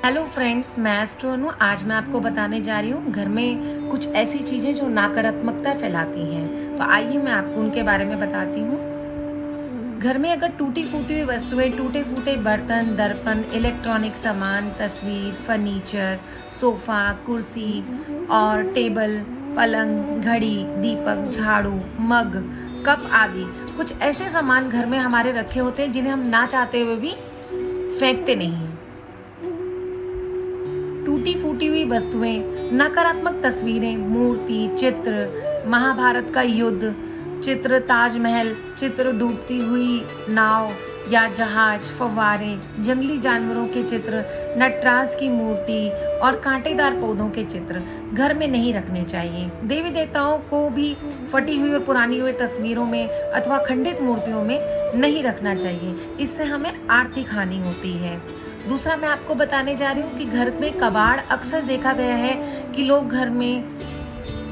Hello friends, मैं astro अनु। आज मैं आपको बताने जा रही हूँ घर में कुछ ऐसी चीज़ें जो नकारात्मकता फैलाती हैं। तो आइए मैं आपको उनके बारे में बताती हूँ। घर में अगर टूटी फूटी हुई वस्तुएं, टूटे फूटे बर्तन, दर्पण, इलेक्ट्रॉनिक सामान, तस्वीर, फर्नीचर, सोफा, कुर्सी और टेबल, पलंग, घड़ी, दीपक, झाड़ू, मग, कप आदि कुछ ऐसे सामान घर में हमारे रखे होते हैं जिन्हें हम ना चाहते हुए भी फेंकते नहीं हैं। टूटी फूटी हुई वस्तुएं, नकारात्मक तस्वीरें, मूर्ति, चित्र, महाभारत का युद्ध चित्र, ताजमहल चित्र, डूबती हुई नाव या जहाज, फव्वारे, जंगली जानवरों के चित्र, नटराज की मूर्ति और कांटेदार पौधों के चित्र घर में नहीं रखने चाहिए। देवी देवताओं को भी फटी हुई और पुरानी हुई तस्वीरों में अथवा खंडित मूर्तियों में नहीं रखना चाहिए। इससे हमें आर्थिक हानि होती है। दूसरा मैं आपको बताने जा रही हूँ कि घर में कबाड़ अक्सर देखा गया है कि लोग घर में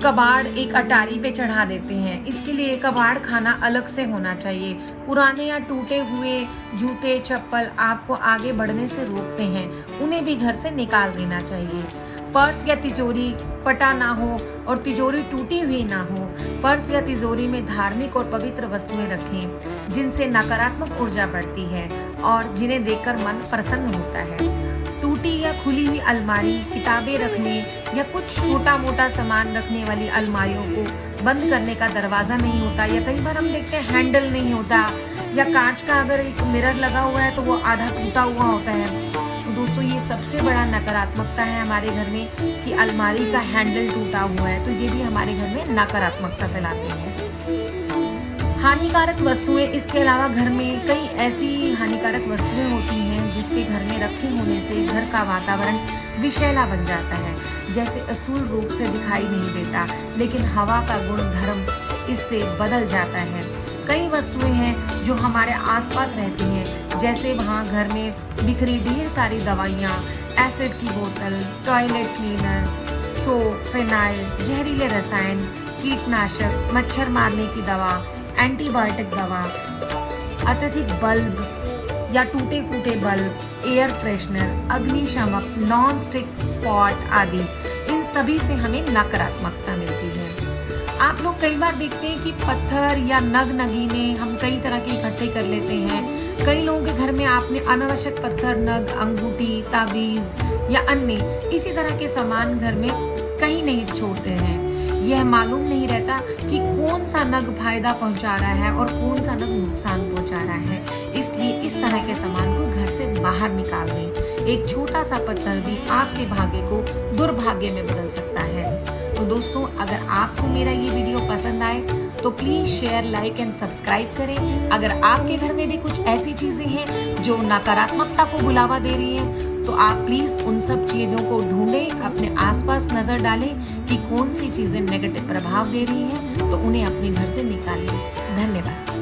कबाड़ एक अटारी पे चढ़ा देते हैं। इसके लिए कबाड़ खाना अलग से होना चाहिए। पुराने या टूटे हुए जूते, चप्पल आपको आगे बढ़ने से रोकते हैं, उन्हें भी घर से निकाल देना चाहिए। पर्स या तिजोरी फटा ना हो और तिजोरी टूटी हुई ना हो। पर्स या तिजोरी में धार्मिक और पवित्र वस्तुएं रखें जिनसे नकारात्मक ऊर्जा बढ़ती है और जिन्हें देखकर मन प्रसन्न होता है। टूटी या खुली हुई अलमारी, किताबें रखने या कुछ छोटा मोटा सामान रखने वाली अलमारियों को बंद करने का दरवाजा नहीं होता, या कई बार हम देखते हैं हैंडल नहीं होता, या कांच का अगर एक मिरर लगा हुआ है तो वो आधा टूटा हुआ होता है। तो दोस्तों, ये सबसे बड़ा नकारात्मकता है हमारे घर में कि अलमारी का हैंडल टूटा हुआ है। तो ये भी हमारे घर में नकारात्मकता फैलाते हैं। हानिकारक वस्तुएं, इसके अलावा घर में कई ऐसी हानिकारक वस्तुएं होती हैं जिसके घर में रखे होने से घर का वातावरण विषैला बन जाता है। जैसे स्थूल रूप से दिखाई नहीं देता, लेकिन हवा का गुण धर्म इससे बदल जाता है। कई वस्तुएं हैं जो हमारे आसपास रहती हैं, जैसे वहाँ घर में बिखरी ढेर सारी दवाइयाँ, एसिड की बोतल, टॉयलेट क्लीनर, सोप, फिनाइल, जहरीले रसायन, कीटनाशक, मच्छर मारने की दवा, एंटीबायोटिक दवा, अत्यधिक बल्ब या टूटे फूटे बल्ब, एयर फ्रेशनर, अग्निशामक, नॉन स्टिक पॉट आदि, इन सभी से हमें नकारात्मकता मिलती है। आप लोग कई बार देखते हैं कि पत्थर या नग नगीने हम कई तरह के इकट्ठे कर लेते हैं। कई लोगों के घर में आपने अनावश्यक पत्थर, नग, अंगूठी, ताबीज या अन्य इसी तरह के सामान घर में कहीं नहीं छोड़ते हैं। यह मालूम नहीं रहता कि कौन सा नग फायदा पहुंचा रहा है और कौन सा नग नुकसान पहुंचा रहा है। इसलिए इस तरह के सामान को घर से बाहर निकाल दें। एक छोटा सा पत्थर भी आपके भाग्य को दुर्भाग्य में बदल सकता है। तो दोस्तों, अगर आपको मेरा ये वीडियो पसंद आए तो please share, like and subscribe करें। अगर आपके घर में भी कुछ ऐसी चीजें हैं जो नकारात्मकता को बुलावा दे रही हैं, तो आप प्लीज उन सब चीजों को ढूंढें, अपने आसपास नजर डालें कि कौन सी चीजें नेगेटिव प्रभाव दे रही हैं, तो उन्हें अपने घर से निकालिए। धन्यवाद।